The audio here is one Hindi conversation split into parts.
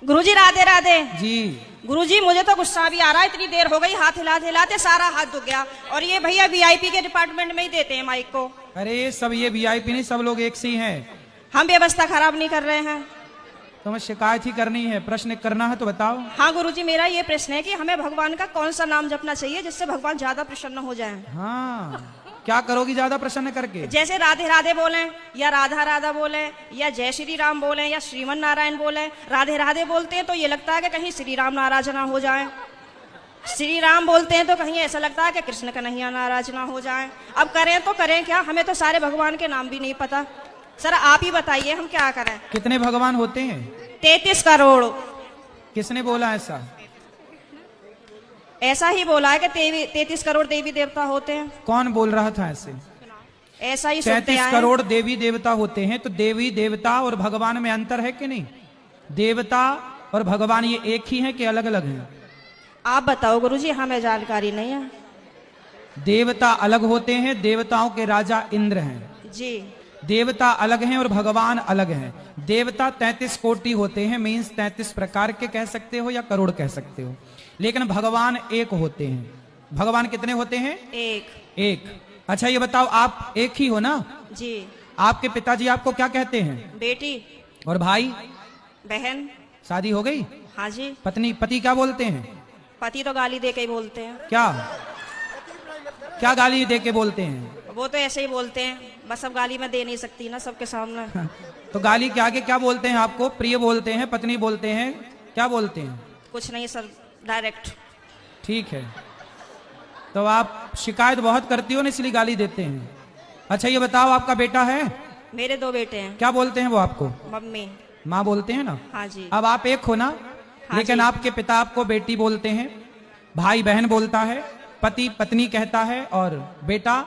गुरुजी राधे राधे जी। गुरुजी मुझे तो गुस्सा भी आ रहा है, इतनी देर हो गई, हाथ हिलाते हिलाते सारा हाथ दुख गया। और ये भैया वीआईपी के डिपार्टमेंट में ही देते हैं माइक को। अरे सब ये वीआईपी नहीं, सब लोग एक से ही हैं। हम व्यवस्था खराब नहीं कर रहे हैं। तुम्हें शिकायत ही करनी है, प्रश्न करना है तो बताओ। हाँ गुरुजी, मेरा ये प्रश्न है कि हमें भगवान का कौन सा नाम जपना चाहिए जिससे भगवान ज्यादा प्रसन्न हो जाए। हाँ, क्या करोगी ज्यादा प्रसन्न करके? जैसे राधे राधे बोले या राधा राधा बोले या जय श्री राम बोले या श्रीमन नारायण बोले। राधे राधे बोलते हैं तो ये लगता है कि कहीं श्री राम नाराज ना हो जाए, श्री राम बोलते हैं तो कहीं ऐसा लगता है कि कृष्ण कन्हैया नाराज ना हो जाए। अब करें तो करें क्या, हमें तो सारे भगवान के नाम भी नहीं पता। सर आप ही बताइए हम क्या करें। कितने भगवान होते हैं? 33 करोड़। किसने बोला ऐसा? ऐसा ही बोला है कि 33 करोड़ देवी देवता होते हैं। कौन बोल रहा था ऐसे? ऐसा ही सुनते 33 आए। करोड़ देवी देवता होते हैं, तो देवी देवता और भगवान में अंतर है कि नहीं? देवता और भगवान ये एक ही है कि अलग अलग हैं? आप बताओ गुरुजी, हमें जानकारी नहीं है। देवता अलग होते हैं, देवताओं के राजा इंद्र हैं जी। देवता अलग हैं और भगवान अलग हैं। देवता 33 कोटि होते हैं, मीन्स 33 प्रकार के कह सकते हो या करोड़ कह सकते हो, लेकिन भगवान एक होते हैं। भगवान कितने होते हैं? एक। अच्छा ये बताओ, आप एक ही हो ना? जी। आपके पिताजी आपको क्या कहते हैं? बेटी। और भाई बहन। शादी हो गई? हाँ जी। पति क्या बोलते हैं? पति तो गाली दे के ही बोलते हैं। क्या गाली दे के बोलते हैं? वो तो ऐसे ही बोलते हैं, बस अब गाली मैं दे नहीं सकती ना सबके सामने। तो गाली के आगे क्या बोलते हैं आपको? प्रिय बोलते हैं, पत्नी बोलते हैं, क्या बोलते हैं? कुछ नहीं सर, डायरेक्ट। ठीक है, तो आप शिकायत बहुत करती हो ना, इसलिए गाली देते हैं। अच्छा ये बताओ, आपका बेटा है? मेरे 2 बेटे हैं। क्या बोलते हैं वो आपको? मम्मी। माँ बोलते हैं ना? हाँ जी। अब आप एक हो ना? हाँ लेकिन जी। आपके पिता आपको बेटी बोलते हैं, भाई बहन बोलता है, पति पत्नी कहता है और बेटा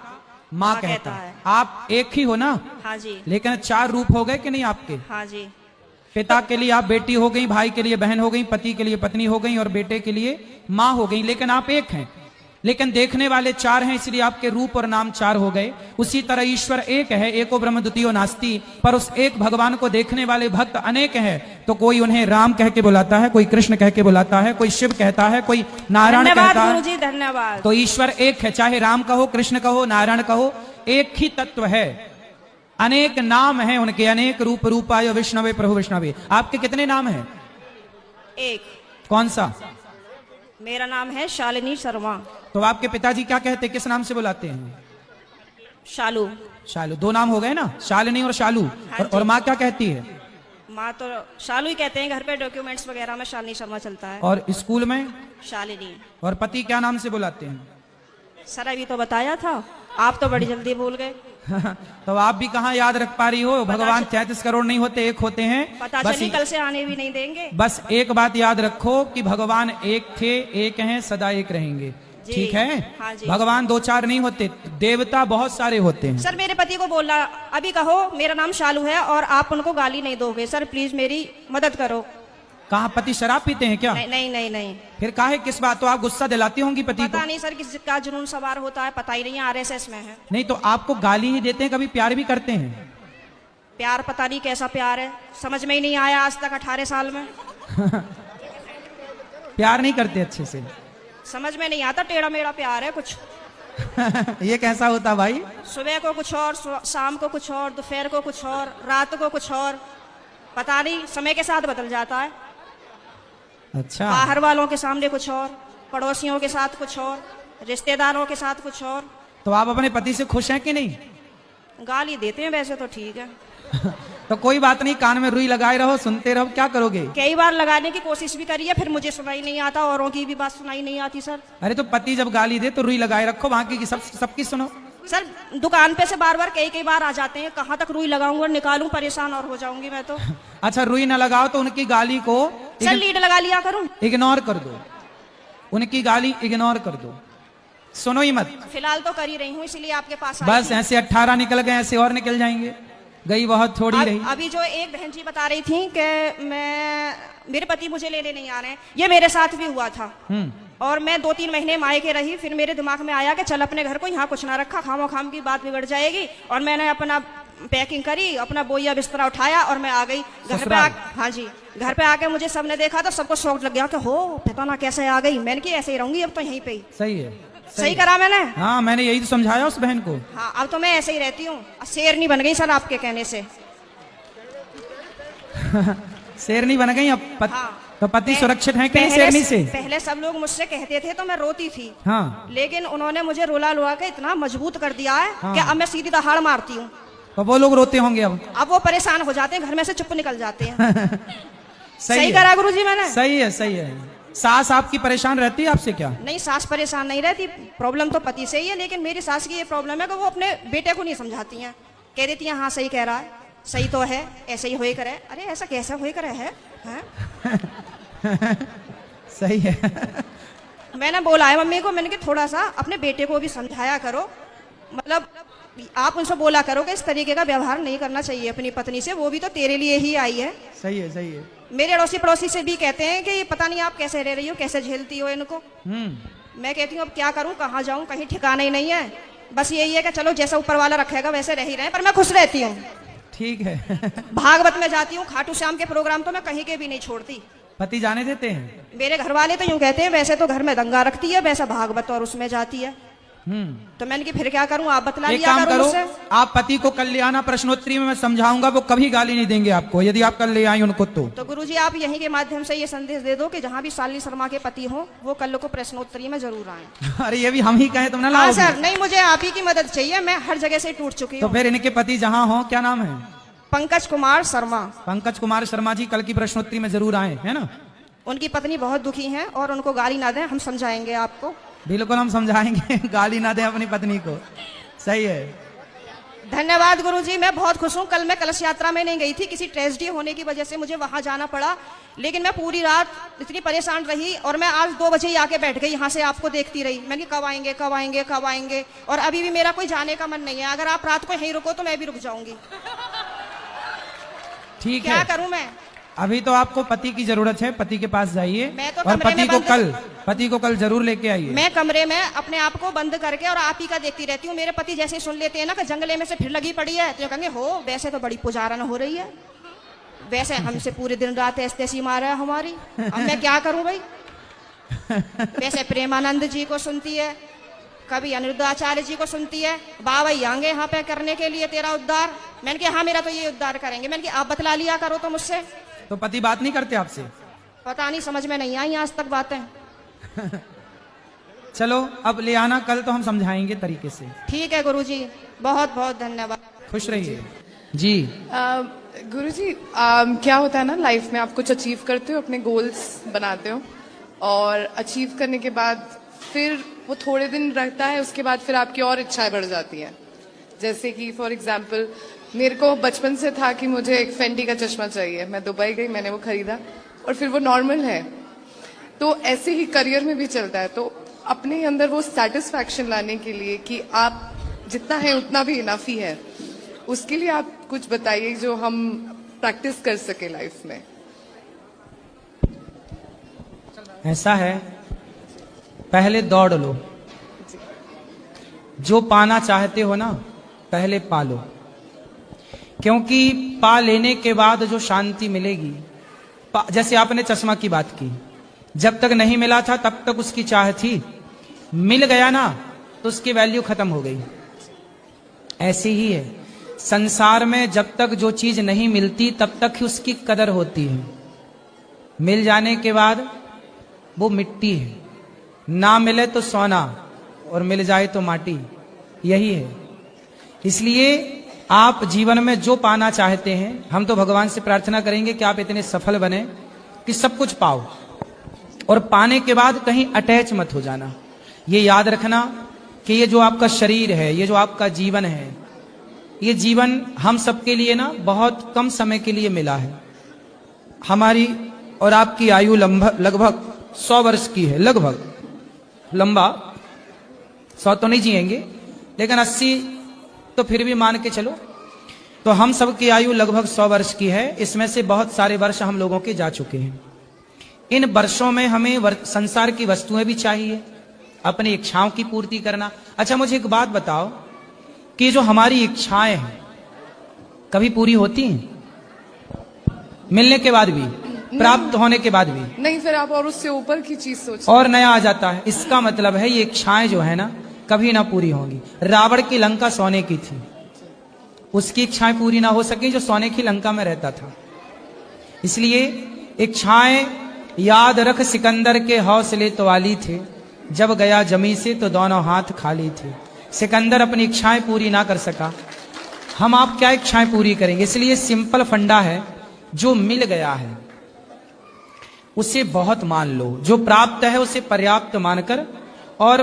माँ कहता है। आप एक ही हो ना? हाँ जी। लेकिन 4 रूप हो गए कि नहीं आपके? हाँ जी। पिता के लिए आप बेटी हो गई, भाई के लिए बहन हो गई, पति के लिए पत्नी हो गई और बेटे के लिए माँ हो गई, लेकिन आप एक हैं। लेकिन देखने वाले 4 हैं, इसलिए आपके रूप और नाम 4 हो गए। उसी तरह ईश्वर एक है, एको ब्रह्म द्वितीयो नास्ति, पर उस एक भगवान को देखने वाले भक्त अनेक हैं। तो कोई उन्हें राम कह के बुलाता है, कोई कृष्ण कह के बुलाता है, कोई शिव कहता है, कोई नारायण कहता है। गुरुजी धन्यवाद। तो ईश्वर एक है, चाहे राम कहो, कृष्ण कहो, नारायण कहो, एक ही तत्व है। अनेक नाम हैं उनके, अनेक रूप, रूपाय विष्णवे प्रभु विष्णवे। आपके कितने नाम हैं? एक। कौन सा? मेरा नाम है शालिनी शर्मा। तो आपके पिताजी क्या कहते, किस नाम से बुलाते हैं? शालू। शालू। 2 नाम हो गए ना, शालिनी और शालू। हाँ और माँ क्या कहती है? माँ तो शालू ही कहते हैं, घर पे डॉक्यूमेंट्स वगैरह में शालिनी शर्मा चलता है। और स्कूल में? शालिनी। और पति क्या नाम से बुलाते हैं? सर अभी तो बताया था, आप तो बड़ी जल्दी भूल गए। तो आप भी कहाँ याद रख पा रही हो? भगवान 33 करोड़ नहीं होते, एक होते हैं। पता चली कल से आने भी नहीं देंगे। बस एक बात याद रखो कि भगवान एक थे, एक हैं, सदा एक रहेंगे। ठीक है? हाँ जी। भगवान 2-4 नहीं होते, देवता बहुत सारे होते हैं। सर मेरे पति को बोलना, अभी कहो मेरा नाम शालू है और आप उनको गाली नहीं दोगे। सर प्लीज मेरी मदद करो। कहाँ पति शराब पीते हैं क्या? नहीं नहीं नहीं नहीं। फिर काहे, किस बात? तो आप गुस्सा दिलाती होंगी पति को? पता नहीं सर किसका जुनून सवार होता है, पता ही नहीं, आरएसएस में है। नहीं तो आपको गाली ही देते हैं, कभी प्यार भी करते हैं? प्यार पता नहीं कैसा प्यार है, समझ में ही नहीं आया आज तक 18 साल में। प्यार नहीं करते अच्छे से? समझ में नहीं आता, टेढ़ा मेढ़ा प्यार है कुछ। ये कैसा होता भाई? सुबह को कुछ और, शाम को कुछ और, दोपहर को कुछ और, रात को कुछ और, पता नहीं, समय के साथ बदल जाता है। अच्छा। बाहर वालों के सामने कुछ और, पड़ोसियों के साथ कुछ और, रिश्तेदारों के साथ कुछ और। तो आप अपने पति से खुश हैं कि नहीं? गाली देते हैं वैसे तो ठीक है। तो कोई बात नहीं, कान में रुई लगाए रहो, सुनते रहो, क्या करोगे? कई बार लगाने की कोशिश भी करी है, फिर मुझे सुनाई नहीं आता, औरों की भी बात सुनाई नहीं आती सर। अरे तो पति जब गाली दे तो रुई लगाए रखो, बाकी की सबकी सुनो। सर दुकान पे से बार बार कई बार आ जाते हैं, कहाँ तक रुई लगाऊंगा और निकालूं, परेशान और हो जाऊंगी मैं तो। अच्छा रुई ना लगाओ तो उनकी गाली को सर लीड लगा लिया करूं? इग्नोर कर दो, उनकी गाली इग्नोर कर दो, सुनो ही मत। फिलहाल तो कर ही रही हूँ, इसलिए आपके पास आई बस थी। ऐसे 18 निकल गए, ऐसे और निकल जाएंगे, गई बहुत थोड़ी रही। अभी जो एक बहन जी बता रही थी कि मेरे पति मुझे लेने नहीं आ रहे हैं, ये मेरे साथ भी हुआ था। और मैं 2-3 महीने मायके रही, फिर मेरे दिमाग में आया कि चल अपने घर को यहाँ कुछ ना रखा, खामो खाम की बात बिगड़ जाएगी। और मैंने अपना पैकिंग करी, अपना बोइया बिस्तरा उठाया और मैं आ गई घर पे। ससुराल? हाँ जी, घर पे आके मुझे सबने देखा तो सबको शौक लग गया कि हो पता ना कैसे आ गई। मैंने कि ऐसे ही रहूंगी अब तो यहीं पे ही। सही है। सही करा मैंने। हाँ, मैंने यही तो समझाया उस बहन को। हाँ, अब तो मैं ऐसे ही रहती हूँ, शेरनी बन गई सर आपके कहने से। शेरनी बन गई अब हाँ। तो पति सुरक्षित है कहीं पहले शेरनी से? पहले सब लोग मुझसे कहते थे तो मैं रोती थी। हाँ। लेकिन उन्होंने मुझे रुला रुला के इतना मजबूत कर दिया है हाँ। कि अब मैं सीधी दहाड़ मारती हूँ। तो वो लोग रोते होंगे अब वो परेशान हो जाते हैं, घर में से चुप निकल जाते हैं। सही है। करा गुरुजी मैंने। सही है, सही है। सास आपकी परेशान रहती है आपसे क्या? नहीं, सास परेशान नहीं रहती, प्रॉब्लम तो पति से ही है। लेकिन मेरी सास की ये प्रॉब्लम है कि वो अपने बेटे को नहीं समझाती हैं। कह देती हैं हाँ सही कह रहा है, सही तो है, ऐसे ही होए करे। अरे ऐसा कैसा होए करे है, सही है। मैंने बोला है मम्मी को, मैंने कि थोड़ा सा अपने बेटे को भी समझाया करो, मतलब आप उनसे बोला करो कि इस तरीके का व्यवहार नहीं करना चाहिए अपनी पत्नी से, वो भी तो तेरे लिए ही आई है। सही है, सही है। मेरे अड़ोसी पड़ोसी से भी कहते हैं कि पता नहीं आप कैसे रह रही हो, कैसे झेलती हो इनको। मैं कहती हूँ अब क्या करूँ, कहाँ जाऊँ, कहीं ठिकाना ही नहीं है। बस यही है कि चलो जैसा ऊपर वाला रखेगा वैसे रह ही रहे, पर मैं खुश रहती हूँ। ठीक है। भागवत में जाती हूँ, खाटू श्याम के प्रोग्राम तो मैं कहीं के भी नहीं छोड़ती। पति जाने देते हैं? मेरे घर वाले तो यूं कहते हैं वैसे तो घर में दंगा रखती है, वैसा भागवत और उसमें जाती है। तो मैंने कि फिर क्या करूं, आप बतला एक दिया काम करो करो, मुझसे। आप पति को कल ले आना, प्रश्नोत्तरी में मैं समझाऊंगा, वो कभी गाली नहीं देंगे आपको यदि आप कल ले आई उनको। तो गुरुजी आप यहीं के माध्यम से ये संदेश दे दो कि जहाँ भी शालिनी शर्मा के पति हो वो कल को प्रश्नोत्तरी में जरूर आए। अरे ये भी हम ही कहें तुम ना हाँ लाओगे? सर, नहीं मुझे आप ही की मदद चाहिए, मैं हर जगह से टूट चुकी तो हूँ। फिर इनके पति जहाँ हो, क्या नाम है? पंकज कुमार शर्मा। पंकज कुमार शर्मा जी कल की प्रश्नोत्तरी में जरूर आए, है ना? उनकी पत्नी बहुत दुखी है और उनको गाली ना दें, हम समझाएंगे आपको। बिल्कुल हम समझाएंगे। गाली ना दें अपनी पत्नी को। सही है। धन्यवाद गुरुजी, मैं बहुत खुश हूँ। कल मैं कलश यात्रा में नहीं गई थी, किसी ट्रेजेडी होने की वजह से मुझे वहां जाना पड़ा। लेकिन मैं पूरी रात इतनी परेशान रही और मैं आज 2 बजे ही आके बैठ गई, यहाँ से आपको देखती रही। मैंने कब आएंगे कब आएंगे कब आएंगे, और अभी भी मेरा कोई जाने का मन नहीं है। अगर आप रात को यहीं रुको तो मैं भी रुक जाऊंगी। ठीक है, क्या करूं मैं? अभी तो आपको पति की जरूरत है, पति के पास जाइए मैं तो और कमरे में पति को कल जरूर लेके आइए। मैं कमरे में अपने आप को बंद करके और आप ही का देखती रहती हूँ। मेरे पति जैसे सुन लेते हैं ना कि जंगले में से फिर लगी पड़ी है, तो कहेंगे हो वैसे तो बड़ी पुजारन हो रही है, वैसे हमसे पूरे दिन रात ऐसी मारा है हमारी। अब मैं क्या करूं भाई? वैसे प्रेमानंद जी को सुनती है, कभी अनिरुद्धाचार्य जी को सुनती है, बाबा आएंगे यहाँ पे करने के लिए तेरा उद्धार। मैंने कहा हाँ मेरा तो ये उद्धार करेंगे। मैंने कहा आप बतला लिया करो तो मुझसे। तो पति बात नहीं करते आपसे? पता नहीं, समझ में नहीं आई आज तक बातें। चलो अब ले आना कल, तो हम समझाएंगे तरीके से। ठीक है गुरुजी, बहुत बहुत धन्यवाद। खुश रहिए जी। गुरुजी क्या होता है ना, लाइफ में आप कुछ अचीव करते हो, अपने गोल्स बनाते हो और अचीव करने के बाद फिर वो थोड़े दिन रहता है, उसके बाद फिर आपकी और इच्छाएं बढ़ जाती हैं। जैसे कि फॉर एग्जाम्पल मेरे को बचपन से था कि मुझे एक फेंडी का चश्मा चाहिए। मैं दुबई गई, मैंने वो खरीदा और फिर वो नॉर्मल है। तो ऐसे ही करियर में भी चलता है। तो अपने अंदर वो सेटिस्फैक्शन लाने के लिए कि आप जितना है उतना भी इनफ ही है, उसके लिए आप कुछ बताइए जो हम प्रैक्टिस कर सके लाइफ में। ऐसा है, पहले दौड़ लो, जो पाना चाहते हो ना पहले पालो, क्योंकि पा लेने के बाद जो शांति मिलेगी, जैसे आपने चश्मा की बात की, जब तक नहीं मिला था तब तक उसकी चाह थी, मिल गया ना तो उसकी वैल्यू खत्म हो गई। ऐसे ही है संसार में, जब तक जो चीज नहीं मिलती तब तक ही उसकी कदर होती है। मिल जाने के बाद वो मिट्टी है, ना मिले तो सोना और मिल जाए तो माटी, यही है। इसलिए आप जीवन में जो पाना चाहते हैं, हम तो भगवान से प्रार्थना करेंगे कि आप इतने सफल बने कि सब कुछ पाओ, और पाने के बाद कहीं अटैच मत हो जाना। ये याद रखना कि ये जो आपका शरीर है, ये जो आपका जीवन है, ये जीवन हम सबके लिए ना बहुत कम समय के लिए मिला है। हमारी और आपकी आयु लगभग 100 वर्ष की है, लगभग। लंबा 100 तो नहीं जिएंगे, लेकिन 80 तो फिर भी मान के चलो। तो हम सब की आयु लगभग 100 वर्ष की है। इसमें से बहुत सारे वर्ष हम लोगों के जा चुके हैं। इन वर्षों में हमें संसार की वस्तुएं भी चाहिए, अपनी इच्छाओं की पूर्ति करना। अच्छा मुझे एक बात बताओ कि जो हमारी इच्छाएं हैं, कभी पूरी होती हैं? मिलने के बाद भी, प्राप्त होने के बाद भी, नहीं, फिर आप और उससे ऊपर की चीज सोच। और नया आ जाता है। इसका मतलब है ये इच्छाएं जो है ना कभी ना पूरी होंगी। रावण की लंका सोने की थी, उसकी इच्छाएं पूरी ना हो सकी जो सोने की लंका में रहता था। इसलिए इच्छाएं याद रख, सिकंदर के हौसले तो वाली थे, जब गया जमी से तो दोनों हाथ खाली थे। सिकंदर अपनी इच्छाएं पूरी ना कर सका, हम आप क्या इच्छाएं पूरी करेंगे? इसलिए सिंपल फंडा है, जो मिल गया है उसे बहुत मान लो, जो प्राप्त है उसे पर्याप्त मानकर और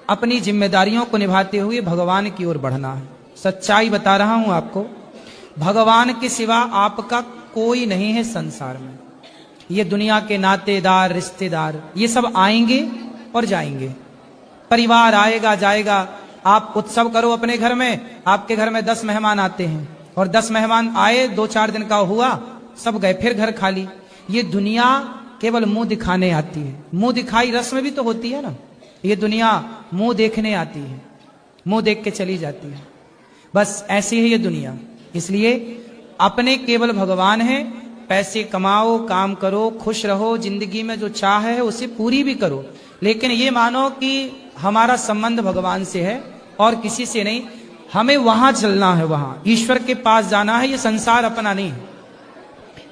अपनी जिम्मेदारियों को निभाते हुए भगवान की ओर बढ़ना है। सच्चाई बता रहा हूं आपको, भगवान के सिवा आपका कोई नहीं है संसार में। ये दुनिया के नातेदार, रिश्तेदार, ये सब आएंगे और जाएंगे। परिवार आएगा जाएगा। आप उत्सव करो अपने घर में, आपके घर में 10 मेहमान आते हैं और 10 मेहमान आए, 2-4 दिन का हुआ, सब गए, फिर घर खाली। ये दुनिया केवल मुंह दिखाने आती है। मुंह दिखाई रस्म भी तो होती है ना। ये दुनिया मुंह देखने आती है, मुंह देख के चली जाती है। बस ऐसी है ये दुनिया। इसलिए अपने केवल भगवान है। पैसे कमाओ, काम करो, खुश रहो, जिंदगी में जो चाह है उसे पूरी भी करो, लेकिन ये मानो कि हमारा संबंध भगवान से है और किसी से नहीं। हमें वहां चलना है, वहां ईश्वर के पास जाना है। ये संसार अपना नहीं है।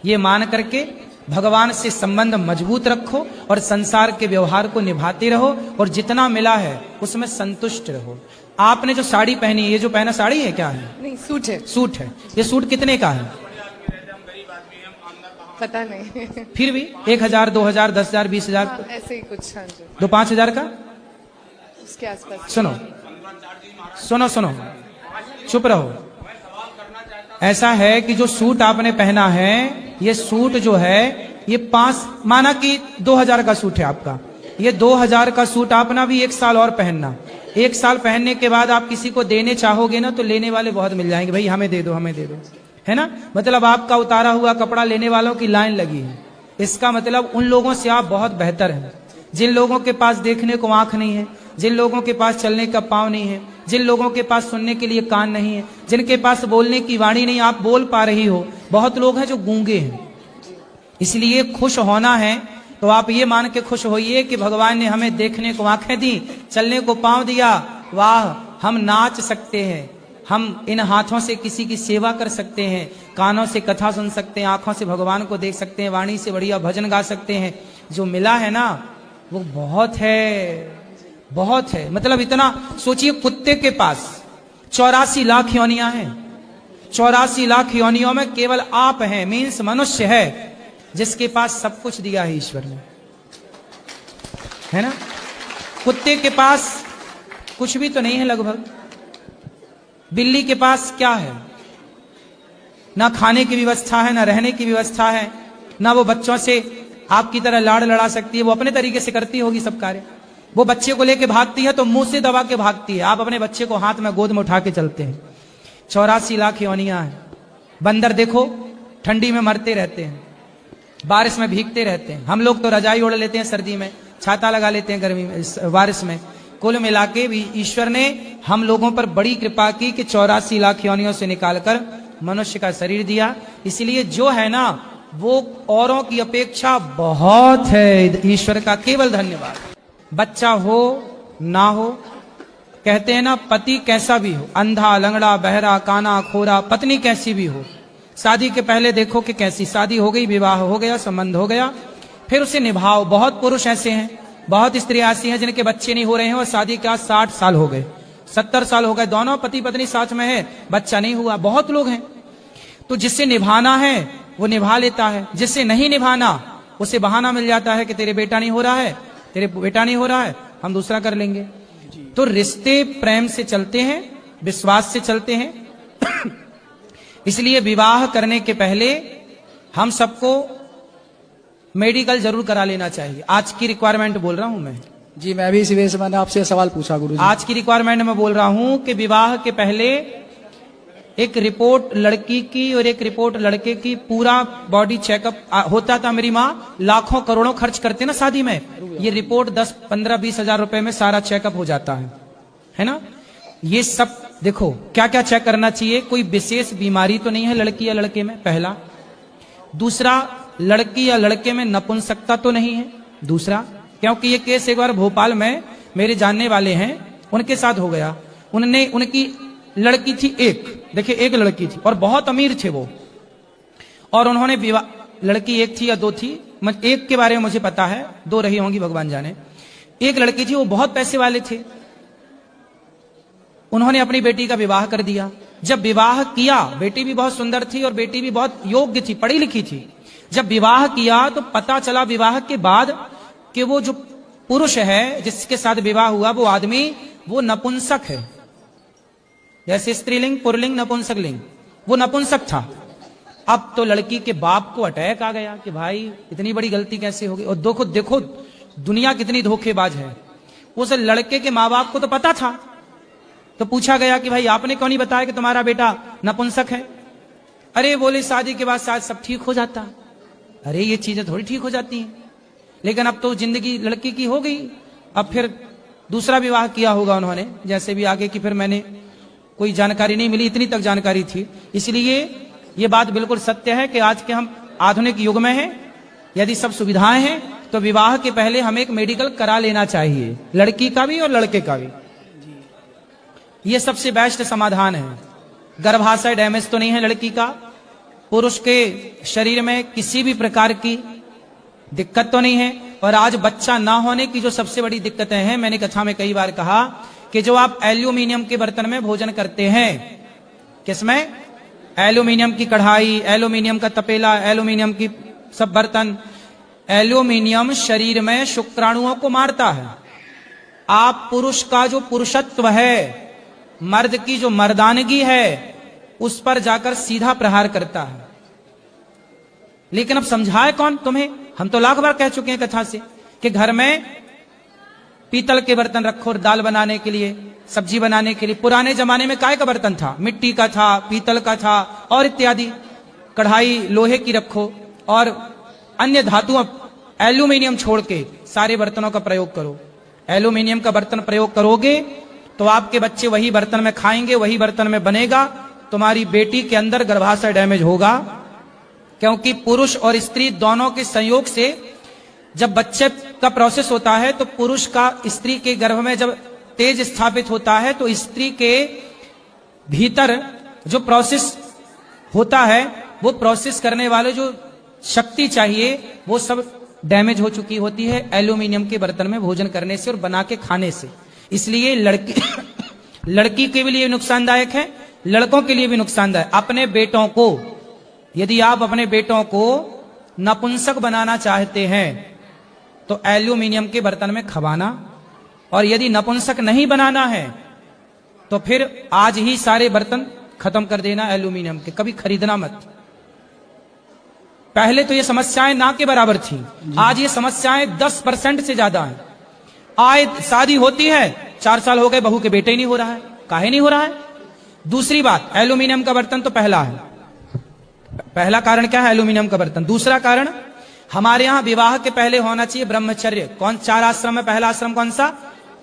ये मान करके भगवान से संबंध मजबूत रखो और संसार के व्यवहार को निभाते रहो और जितना मिला है उसमें संतुष्ट रहो। आपने जो साड़ी पहनी है, ये जो पहना साड़ी है क्या है? नहीं, सूट है। सूट है। ये सूट कितने का है? पता नहीं। फिर भी 1000, 2000, 10,000, 20,000, हाँ, ऐसे ही कुछ। हाँ जी, तो 5,000 का। उसके आसपास। सुनो सुनो सुनो, चुप रहो। ऐसा है कि जो सूट आपने पहना है, ये सूट जो है ये 5, माना कि 2000 का सूट है आपका। ये 2000 का सूट आपना भी 1 साल और पहनना। 1 साल पहनने के बाद आप किसी को देने चाहोगे ना तो लेने वाले बहुत मिल जाएंगे, भाई हमें दे दो, हमें दे दो, है ना। मतलब आपका उतारा हुआ कपड़ा लेने वालों की लाइन लगी है। इसका मतलब उन लोगों से आप बहुत बेहतर हैं, जिन लोगों के पास देखने को आंख नहीं है, जिन लोगों के पास चलने का पांव नहीं है, जिन लोगों के पास सुनने के लिए कान नहीं है, जिनके पास बोलने की वाणी नहीं, आप बोल पा रही हो। बहुत लोग हैं जो गूंगे हैं। इसलिए खुश होना है तो आप ये मान के खुश होइए कि भगवान ने हमें देखने को आंखें दी, चलने को पांव दिया। वाह, हम नाच सकते हैं, हम इन हाथों से किसी की सेवा कर सकते हैं, कानों से कथा सुन सकते हैं, आंखों से भगवान को देख सकते हैं, वाणी से बढ़िया भजन गा सकते हैं। जो मिला है ना वो बहुत है, बहुत है। मतलब इतना सोचिए, कुत्ते के पास 84 लाख योनियां हैं। 84 लाख योनियों में केवल आप हैं, मीन्स मनुष्य है, जिसके पास सब कुछ दिया है ईश्वर ने, है ना। कुत्ते के पास कुछ भी तो नहीं है लगभग। बिल्ली के पास क्या है? ना खाने की व्यवस्था है, ना रहने की व्यवस्था है, ना वो बच्चों से आपकी तरह लाड़ लड़ा सकती है। वो अपने तरीके से करती होगी सब कार्य। वो बच्चे को लेके भागती है तो मुंह से दबा के भागती है। आप अपने बच्चे को हाथ में गोद में उठा के चलते हैं। 84 लाख योनियां हैं। बंदर देखो ठंडी में मरते रहते हैं, बारिश में भीगते रहते हैं। हम लोग तो रजाई ओढ़ लेते हैं सर्दी में, छाता लगा लेते हैं गर्मी में, बारिश में। कुल मिला के भी ईश्वर ने हम लोगों पर बड़ी कृपा की कि 84 लाख योनियों से निकालकर मनुष्य का शरीर दिया। इसलिए जो है ना वो औरों की अपेक्षा बहुत है। ईश्वर का केवल धन्यवाद। बच्चा हो ना हो, कहते हैं ना, पति कैसा भी हो, अंधा, लंगड़ा, बहरा, काना, खोरा, पत्नी कैसी भी हो, शादी के पहले देखो कि कैसी। शादी हो गई, विवाह हो गया, संबंध हो गया, फिर उसे निभाओ। बहुत पुरुष ऐसे हैं, बहुत स्त्रियां ऐसी हैं जिनके बच्चे नहीं हो रहे हैं और शादी के 60 साल हो गए, 70 साल हो गए, दोनों पति पत्नी साथ में है, बच्चा नहीं हुआ। बहुत लोग हैं। तो जिससे निभाना है वो निभा लेता है, जिससे नहीं निभाना उसे बहाना मिल जाता है कि तेरे बेटा नहीं हो रहा है, तेरे बेटा नहीं हो रहा है, हम दूसरा कर लेंगे। तो रिश्ते प्रेम से चलते हैं, विश्वास से चलते हैं। इसलिए विवाह करने के पहले हम सबको मेडिकल जरूर करा लेना चाहिए। आज की रिक्वायरमेंट बोल रहा हूं मैं जी। मैं भी इसी वजह से मैंने आपसे सवाल पूछा गुरु जी। आज की रिक्वायरमेंट में बोल रहा हूं कि विवाह के पहले एक रिपोर्ट लड़की की और एक रिपोर्ट लड़के की, पूरा बॉडी चेकअप होता था। मेरी माँ लाखों करोड़ों खर्च करते ना शादी में, ये रिपोर्ट 10, 15, 20 हजार रुपए में सारा चेकअप हो जाता है ना। ये सब देखो क्या क्या चेक करना चाहिए, कोई विशेष बीमारी तो नहीं है लड़की या लड़के में, पहला। दूसरा, लड़की या लड़के में नपुंसकता तो नहीं है, दूसरा, क्योंकि ये केस एक बार भोपाल में मेरे जानने वाले हैं, उनके साथ हो गया। उनकी लड़की थी एक, देखिए एक लड़की थी और बहुत अमीर थे वो, और उन्होंने विवाह, लड़की एक थी या दो थी, एक के बारे में मुझे पता है, दो रही होंगी भगवान जाने। एक लड़की थी, वो बहुत पैसे वाले थे, उन्होंने अपनी बेटी का विवाह कर दिया। जब विवाह किया, बेटी भी बहुत सुंदर थी और बेटी भी बहुत योग्य थी, पढ़ी लिखी थी। जब विवाह किया तो पता चला विवाह के बाद कि वो जो पुरुष है जिसके साथ विवाह हुआ, वो आदमी वो नपुंसक है। जैसे स्त्रीलिंग, पुरलिंग, नपुंसक लिंग, वो नपुंसक था। अब तो लड़की के बाप को अटैक आ गया कि भाई इतनी बड़ी गलती कैसे हो गई, और देखो दुनिया कितनी धोखेबाज है। उस लड़के के माँ बाप को तो पता था, तो पूछा गया कि भाई आपने क्यों नहीं बताया कि तुम्हारा बेटा नपुंसक है? अरे बोले शादी के बाद शायद सब ठीक हो जाता। अरे ये चीजें थोड़ी ठीक हो जाती हैं, लेकिन अब तो जिंदगी लड़की की हो गई। अब फिर दूसरा विवाह किया होगा उन्होंने, जैसे भी आगे की फिर मैंने कोई जानकारी नहीं मिली, इतनी तक जानकारी थी। इसलिए ये बात बिल्कुल सत्य है कि आज के हम आधुनिक युग में हैं, यदि सब सुविधाएं हैं तो विवाह के पहले हमें एक मेडिकल करा लेना चाहिए, लड़की का भी और लड़के का भी। ये सबसे बेस्ट समाधान है। गर्भाशय डैमेज तो नहीं है लड़की का, पुरुष के शरीर में किसी भी प्रकार की दिक्कत तो नहीं है, और आज बच्चा ना होने की जो सबसे बड़ी दिक्कतें हैं, मैंने कथा में कई बार कहा कि जो आप एल्यूमिनियम के बर्तन में भोजन करते हैं, किसमें? एल्यूमिनियम की कढ़ाई, एल्यूमिनियम का तपेला, एल्यूमिनियम की सब बर्तन, एल्यूमिनियम शरीर में शुक्राणुओं को मारता है। आप पुरुष का जो पुरुषत्व है, मर्द की जो मर्दानगी है, उस पर जाकर सीधा प्रहार करता है। लेकिन अब समझाए कौन तुम्हें? हम तो लाख बार कह चुके हैं कथा से कि घर में पीतल के बर्तन रखो दाल बनाने के लिए, सब्जी बनाने के लिए। पुराने जमाने में काय का बर्तन था? मिट्टी का था, पीतल का था और इत्यादि। कढ़ाई लोहे की रखो और अन्य धातुओं, एल्यूमिनियम छोड़ के सारे बर्तनों का प्रयोग करो। एल्यूमिनियम का बर्तन प्रयोग करोगे तो आपके बच्चे वही बर्तन में खाएंगे, वही बर्तन में बनेगा। तुम्हारी बेटी के अंदर गर्भाशय डैमेज होगा, क्योंकि पुरुष और स्त्री दोनों के संयोग से जब बच्चे का प्रोसेस होता है तो पुरुष का स्त्री के गर्भ में जब तेज स्थापित होता है तो स्त्री के भीतर जो प्रोसेस होता है, वो प्रोसेस करने वाले जो शक्ति चाहिए वो सब डैमेज हो चुकी होती है एल्यूमिनियम के बर्तन में भोजन करने से और बना के खाने से। इसलिए लड़की के लिए नुकसानदायक है, लड़कों के लिए भी नुकसानदायक। अपने बेटों को, यदि आप अपने बेटों को नपुंसक बनाना चाहते हैं तो एल्यूमिनियम के बर्तन में खवाना, और यदि नपुंसक नहीं बनाना है तो फिर आज ही सारे बर्तन खत्म कर देना एल्यूमिनियम के, कभी खरीदना मत। पहले तो ये समस्याएं ना के बराबर थी, आज ये समस्याएं 10% से ज्यादा हैं। आए शादी होती है, 4 साल हो गए, बहू के बेटे ही नहीं हो रहा है। काहे नहीं हो रहा है? दूसरी बात, एल्यूमिनियम का बर्तन तो पहला है, पहला कारण क्या है? एल्यूमिनियम का बर्तन। दूसरा कारण, हमारे यहां विवाह के पहले होना चाहिए ब्रह्मचर्य। कौन? 4 आश्रम में पहला आश्रम कौन सा?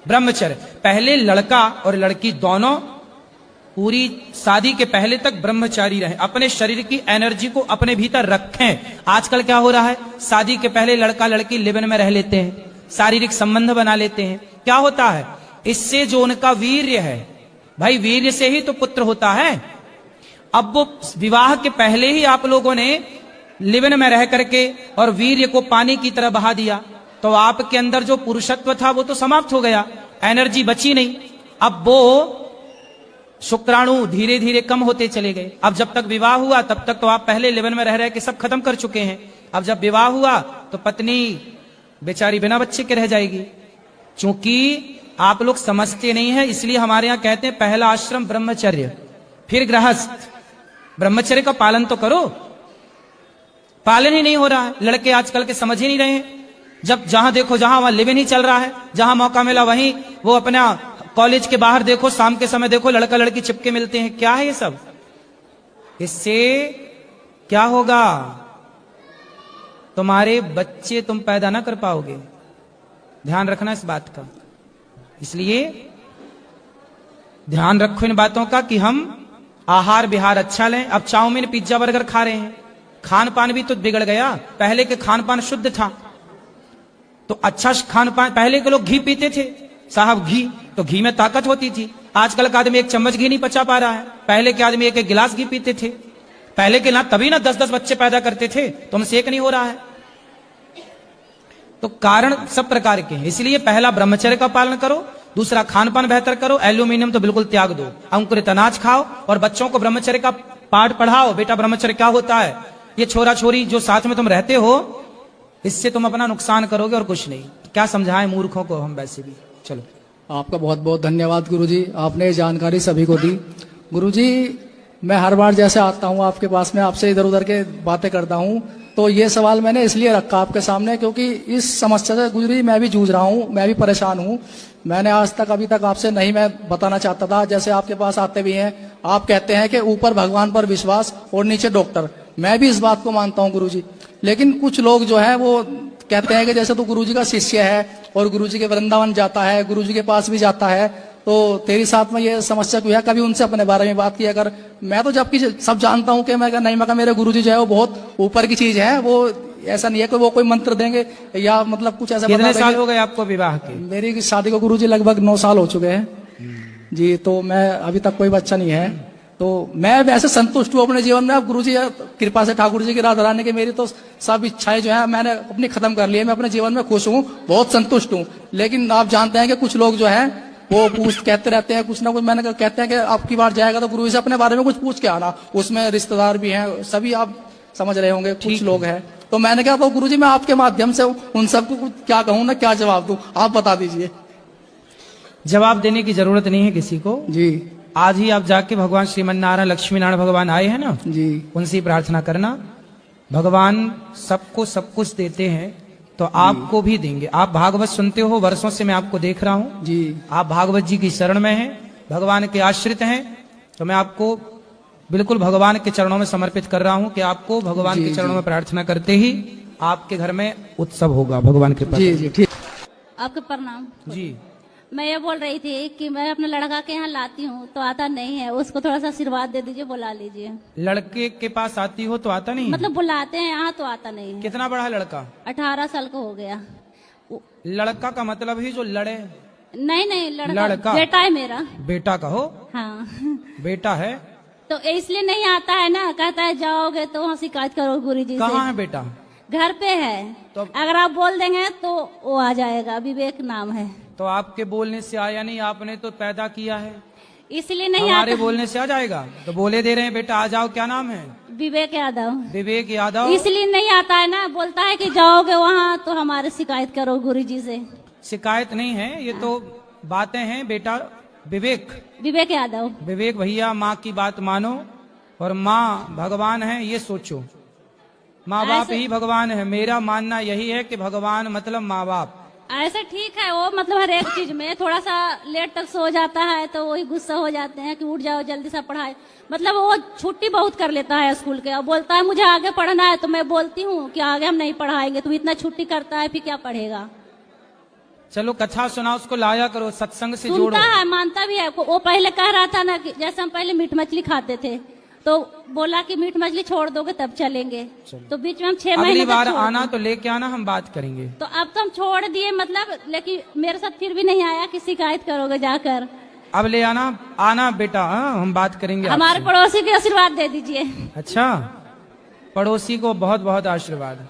ब्रह्मचर्य। पहले लड़का और लड़की दोनों पूरी शादी के पहले तक ब्रह्मचारी रहे, अपने शरीर की एनर्जी को अपने भीतर रखें। आजकल क्या हो रहा है? शादी के पहले लड़का लड़की लिव इन में रह लेते हैं, शारीरिक संबंध बना लेते हैं। क्या होता है? इससे जो उनका वीर्य है, भाई वीर्य से ही तो पुत्र होता है। अब वो विवाह के पहले ही आप लोगों ने लिव इन में रह करके और वीर्य को पानी की तरह बहा दिया, तो आपके अंदर जो पुरुषत्व था वो तो समाप्त हो गया, एनर्जी बची नहीं। अब वो शुक्राणु धीरे धीरे कम होते चले गए। अब जब तक विवाह हुआ तब तक तो आप पहले लिव इन में रह के सब खत्म कर चुके हैं। अब जब विवाह हुआ तो पत्नी बेचारी बिना बच्चे के रह जाएगी। चूंकि आप लोग समझते नहीं है, इसलिए हमारे यहां कहते हैं पहला आश्रम ब्रह्मचर्य, फिर गृहस्थ। ब्रह्मचर्य का पालन तो करो, पालन ही नहीं हो रहा है। लड़के आजकल के समझ ही नहीं रहे हैं। जब जहां देखो जहां वहां लिव इन ही चल रहा है, जहां मौका मिला वहीं वो अपना कॉलेज के बाहर देखो, शाम के समय देखो लड़का लड़की चिपके मिलते हैं। क्या है ये सब? इससे क्या होगा? तुम्हारे बच्चे तुम पैदा ना कर पाओगे। ध्यान रखना इस बात का। इसलिए ध्यान रखो इन बातों का कि हम आहार विहार अच्छा लें। अब चाउमीन पिज्जा बर्गर खा रहे हैं, खान पान भी तो बिगड़ गया। पहले के खान पान शुद्ध था, तो अच्छा खान पान। पहले के लोग घी पीते थे साहब, घी तो घी में ताकत होती थी। आजकल का आदमी एक चम्मच घी नहीं पचा पा रहा है। पहले के आदमी एक एक गिलास घी पीते थे। पहले के ना तभी ना 10-10 बच्चे पैदा करते थे, तो हमसे एक नहीं हो रहा है। तो कारण सब प्रकार के हैं। इसलिए पहला ब्रह्मचर्य का पालन करो, दूसरा खान पान बेहतर करो, एल्यूमिनियम तो बिल्कुल त्याग दो, अंकुरित अनाज खाओ और बच्चों को ब्रह्मचर्य का पाठ पढ़ाओ। बेटा ब्रह्मचर्य क्या होता है, ये छोरा छोरी जो साथ में तुम रहते हो, इससे तुम अपना नुकसान करोगे और कुछ नहीं। क्या समझाएं मूर्खों को हम वैसे भी। चलो, आपका बहुत बहुत धन्यवाद गुरुजी, आपने ये जानकारी सभी को दी। गुरुजी, मैं हर बार जैसे आता हूँ आपके पास में, आपसे इधर उधर के बातें करता हूँ, तो ये सवाल मैंने इसलिए रखा आपके सामने क्योंकि इस समस्या से गुरुजी मैं भी जूझ रहा हूँ, मैं भी परेशान हूँ। मैंने आज तक अभी तक आपसे नहीं मैं बताना चाहता था। जैसे आपके पास आते भी हैं, आप कहते हैं कि ऊपर भगवान पर विश्वास और नीचे डॉक्टर। मैं भी इस बात को मानता हूँ गुरुजी, लेकिन कुछ लोग जो है वो कहते हैं कि जैसे तू गुरुजी का शिष्य है और गुरुजी के वृंदावन जाता है, गुरुजी के पास भी जाता है, तो तेरे साथ में ये समस्या क्यों है? कभी उनसे अपने बारे में बात किया कर। मैं तो जबकि सब जानता हूँ कि मैं नहीं, मैं मेरे गुरुजी जो है वो बहुत ऊपर की चीज है। वो ऐसा नहीं है कि वो कोई मंत्र देंगे या मतलब कुछ ऐसा। कितने साल हो गए आपको विवाह के? मेरी शादी को गुरुजी लगभग 9 साल हो चुके हैं जी। तो मैं अभी तक कोई बच्चा नहीं है, तो मैं वैसे संतुष्ट हूँ अपने जीवन में। अब गुरुजी कृपा से, ठाकुर जी की राधा रानी की, मेरी तो सब इच्छाएं जो है मैंने अपनी खत्म कर ली है। मैं अपने जीवन में खुश हूँ, बहुत संतुष्ट हूँ। लेकिन आप जानते हैं कि कुछ लोग जो है वो कहते रहते हैं कुछ ना कुछ। मैंने कहते हैं कि आपकी बार जाएगा तो गुरुजी से अपने बारे में कुछ पूछ के आना। उसमें रिश्तेदार भी हैं, सभी आप समझ रहे होंगे, कुछ लोग हैं। तो मैंने कहा तो गुरुजी मैं आपके माध्यम से उन सबको क्या कहूँ ना, क्या जवाब दूं, आप बता दीजिए। जवाब देने की जरूरत नहीं है किसी को जी। आज ही आप जाके भगवान श्रीमन नारायण लक्ष्मी नारायण भगवान आए हैं ना जी, उनसे ही प्रार्थना करना। भगवान सबको सब कुछ देते हैं तो आपको भी देंगे। आप भागवत सुनते हो, वर्षों से मैं आपको देख रहा हूँ जी। आप भागवत जी की शरण में हैं, भगवान के आश्रित हैं। तो मैं आपको बिल्कुल भगवान के चरणों में समर्पित कर रहा हूँ कि आपको भगवान के चरणों में प्रार्थना करते ही आपके घर में उत्सव होगा भगवान के। जी जी, ठीक। आपके प्रणाम जी। मैं ये बोल रही थी कि मैं अपने लड़का के यहाँ लाती हूँ तो आता नहीं है, उसको थोड़ा सा आशीर्वाद दे दीजिए, बुला लीजिए। लड़के के पास आती हो तो आता नहीं है? मतलब बुलाते हैं यहाँ तो आता नहीं है। कितना बड़ा है लड़का? 18 साल का हो गया। लड़का का मतलब ही जो लड़े? नहीं नहीं, लड़का बेटा है मेरा। बेटा कहो। हाँ बेटा है तो इसलिए नहीं आता है ना, कहता है जाओगे तो वहाँ शिकायत करो गुरुजी से। कहाँ है बेटा? घर पे है। तो अगर आप बोल देंगे तो वो आ जाएगा, विवेक नाम है। तो आपके बोलने से आया नहीं, आपने तो पैदा किया है, इसलिए नहीं हमारे आता। बोलने से आ जाएगा? तो बोले दे रहे हैं बेटा आ जाओ। क्या नाम है? विवेक यादव। विवेक यादव। इसलिए नहीं आता है ना, बोलता है कि जाओगे वहाँ तो हमारे शिकायत करो गुरुजी से। शिकायत नहीं है, ये तो बातें हैं बेटा। विवेक यादव। विवेक भैया, माँ की बात मानो और माँ भगवान है ये सोचो। माँ बाप ही भगवान है। मेरा मानना यही है कि भगवान मतलब माँ बाप। ऐसे ठीक है, वो मतलब हर एक चीज में थोड़ा सा लेट तक सो जाता है तो वही गुस्सा हो जाते हैं कि उठ जाओ जल्दी से पढ़ाई। मतलब वो छुट्टी बहुत कर लेता है स्कूल के और बोलता है मुझे आगे पढ़ना है। तो मैं बोलती हूँ कि आगे हम नहीं पढ़ाएंगे, तू इतना छुट्टी करता है फिर क्या पढ़ेगा। चलो कथा सुना, उसको लाया करो, सत्संग से जोड़ो। सुनता है, मानता भी है। वो पहले कह रहा था ना कि जैसे हम पहले मीट मछली खाते थे तो बोला कि मीट मछली छोड़ दोगे तब चलेंगे। तो बीच में हम 6 महीने अगली बार आना तो लेके आना, हम बात करेंगे। तो अब तो हम छोड़ दिए मतलब, लेकिन मेरे साथ फिर भी नहीं आया कि शिकायत करोगे जाकर। अब ले आना, आना बेटा। हम बात करेंगे। हमारे पड़ोसी के आशीर्वाद दे दीजिए। अच्छा, पड़ोसी को बहुत बहुत आशीर्वाद।